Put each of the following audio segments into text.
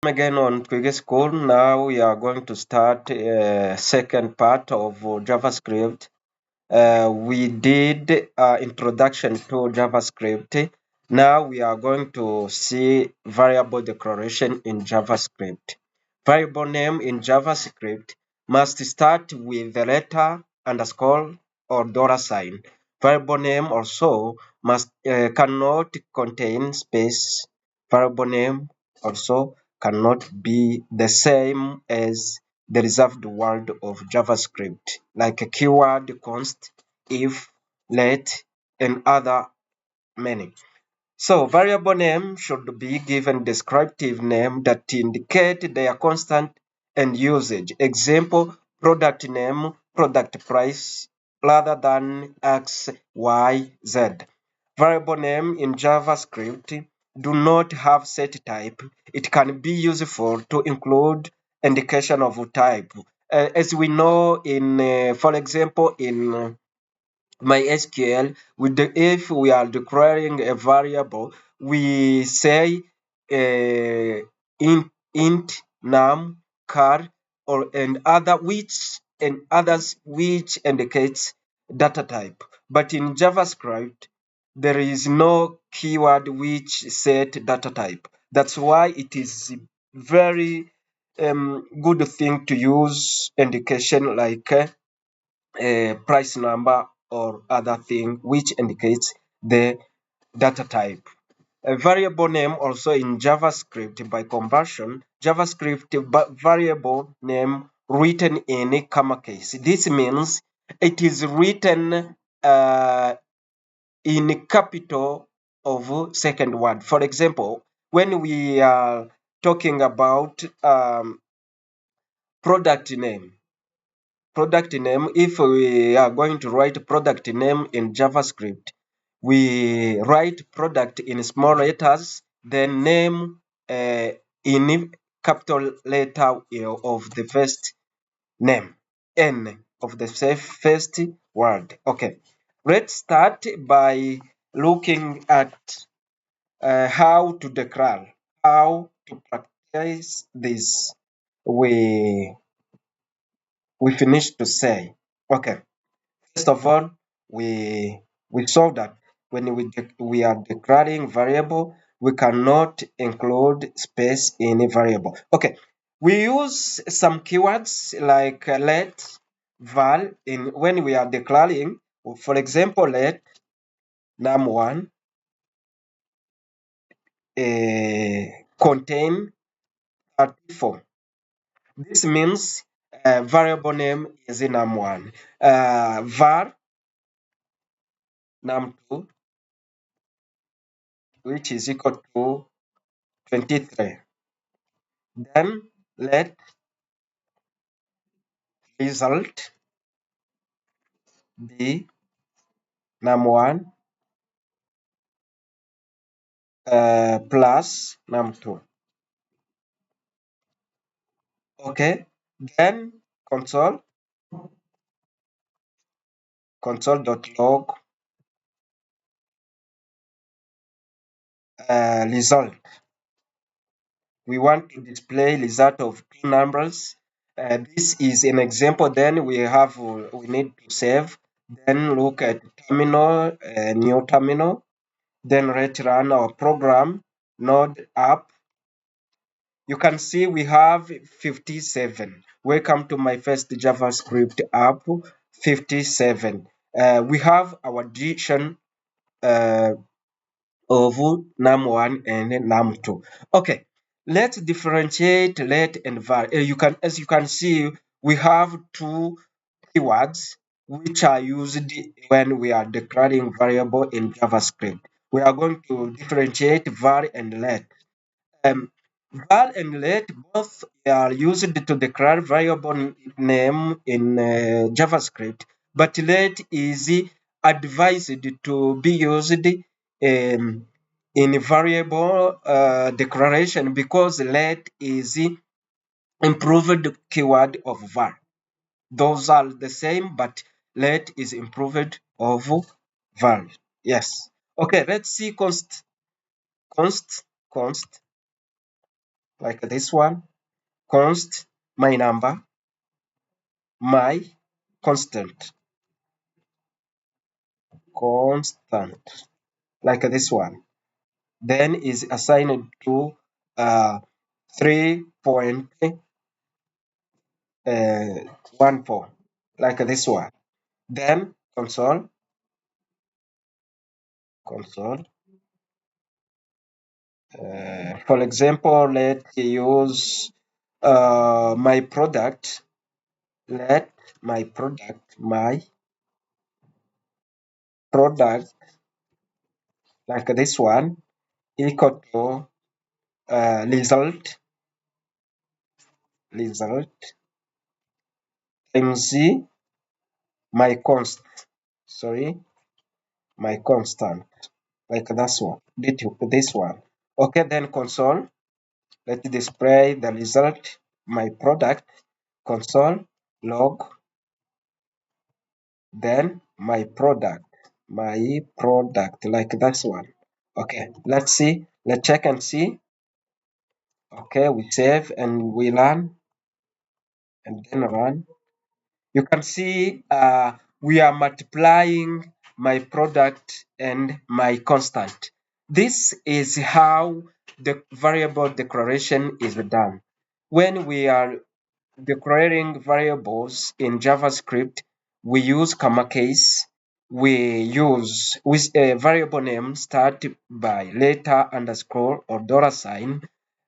Again on Quick School. Now we are going to start second part of JavaScript. We did introduction to JavaScript. Now we are going to see variable declaration in JavaScript. Variable name in JavaScript must start with the letter underscore or dollar sign. Variable name also must cannot contain space. Variable name also cannot be the same as the reserved word of JavaScript, like a keyword, const, if, let, and other many. So variable name should be given descriptive name that indicate their constant and usage. Example, product name, product price, rather than X, Y, Z. Variable name in JavaScript do not have set type. It can be useful to include indication of type. As we know for example, in MySQL, if we are declaring a variable, we say int num char or and others which indicates data type. But in JavaScript, there is no keyword which set data type. That's why it is very good thing to use indication like price number or other thing which indicates the data type. A variable name also in JavaScript by conversion, JavaScript variable name written in comma case. This means it is written in capital of second word. For example, when we are talking about product name, if we are going to write product name in JavaScript, we write product in small letters, then name in capital letter of the first name, N of the first word. Okay, let's start by looking at how to declare, how to practice this. We finished to say. Okay, first of all, we saw that when we are declaring variable, we cannot include space in a variable. Okay, we use some keywords like let, val in when we are declaring. For example, let num1 contain 34. This means variable name is num1. Var num2, which is equal to 23. Then let result be num1 plus num2. Okay. Then console.log result. We want to display result of two numbers. This is an example. Then we need to save. Then look at terminal, new terminal. Then let's run our program. Node app. You can see we have 57. Welcome to my first JavaScript app, 57. We have our addition of num1 and num2. Okay, let's differentiate let and var. As you can see, we have two keywords which are used when we are declaring variable in JavaScript. We are going to differentiate var and let. Val and let both are used to declare variable name in JavaScript, but let is advised to be used in variable declaration because let is improved keyword of var. Those are the same, but let is improved of var. Yes. Okay, let's see const. like this one. Const, my number, my constant, constant, like this one. Then is assigned to 3.14, like this one. Then console. For example, let's use my product. Let my product like this one equal to result times my sorry my constant, like this one. Okay, then console. Let's display the result, my product, console log, then my product, like this one. Okay, let's see. Let's check and see. Okay, we save and we run and then run. You can see we are multiplying my product and my constant. This is how the variable declaration is done. When we are declaring variables in JavaScript, we use comma case. We use with a variable name start by letter underscore or dollar sign.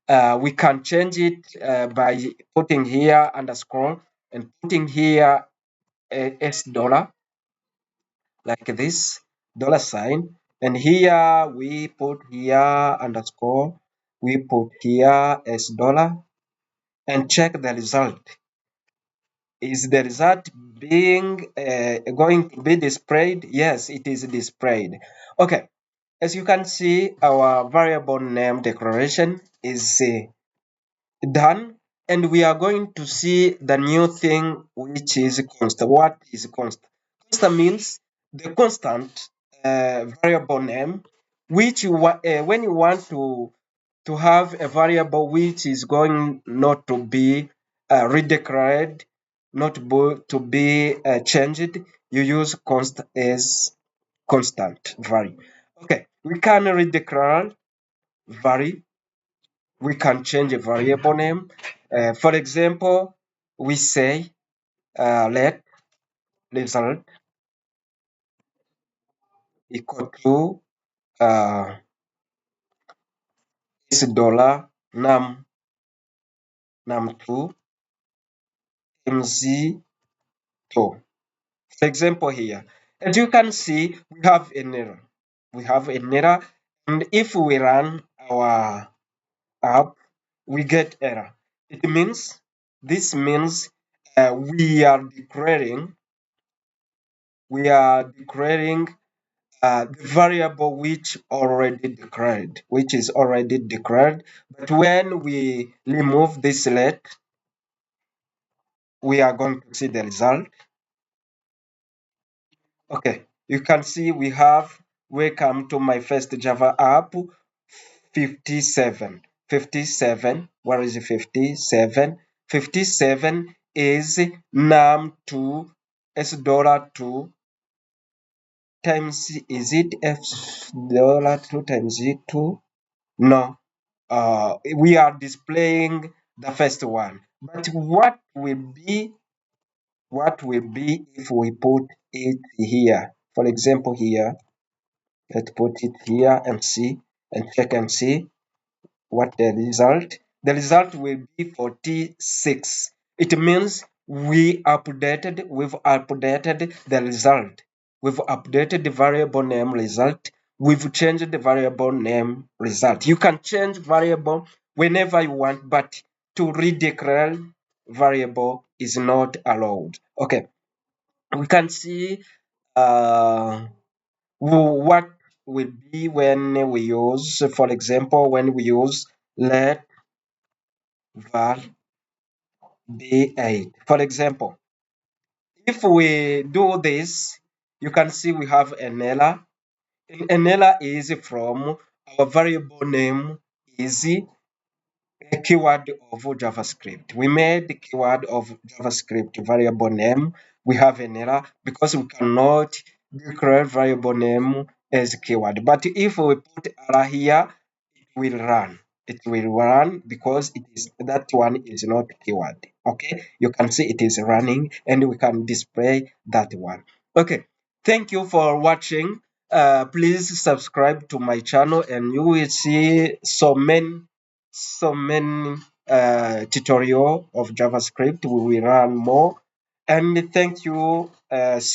We can change it by putting here underscore and putting here S dollar, like this dollar sign. And here we put here underscore, we put here S dollar and check the result. Is the result being going to be displayed? Yes, it is displayed. Okay, as you can see, our variable name declaration is done, and we are going to see the new thing, which is constant. What is constant? Constant means the constant variable name, which when you want to have a variable which is going not to be redeclared, not to be changed, you use const as constant vary. Okay, we can redeclare vary. We can change a variable name. For example, we say let result equal to is dollar num2 mz 2. For example here, as you can see, we have an error. We have an error, and if we run our app, we get error. This means we are declaring the variable which is already declared. But when we remove this let, we are going to see the result. Okay, you can see we have welcome to my first Java app 57. 57, where is 57? 57 is num2 s dollar 2 times, is it f dollar 2 times 2? No, we are displaying the first one. But what will be if we put it here? For example, here, let's put it here and see and check and see what the result. The result will be 46. It means we've updated the result. We've updated the variable name result. We've changed the variable name result. You can change variable whenever you want, but to redeclare variable is not allowed. Okay, we can see what will be when we use, for example, when we use let var d8. For example, if we do this, you can see we have an error. An error is from our variable name is a keyword of JavaScript. We made the keyword of JavaScript variable name. We have an error because we cannot declare variable name as keyword. But if we put error here, will run. It will run because it is that one is not keyword. Okay, you can see it is running and we can display that one. Okay, thank you for watching. Please subscribe to my channel and you will see so many tutorial of JavaScript. We will run more. And thank you. See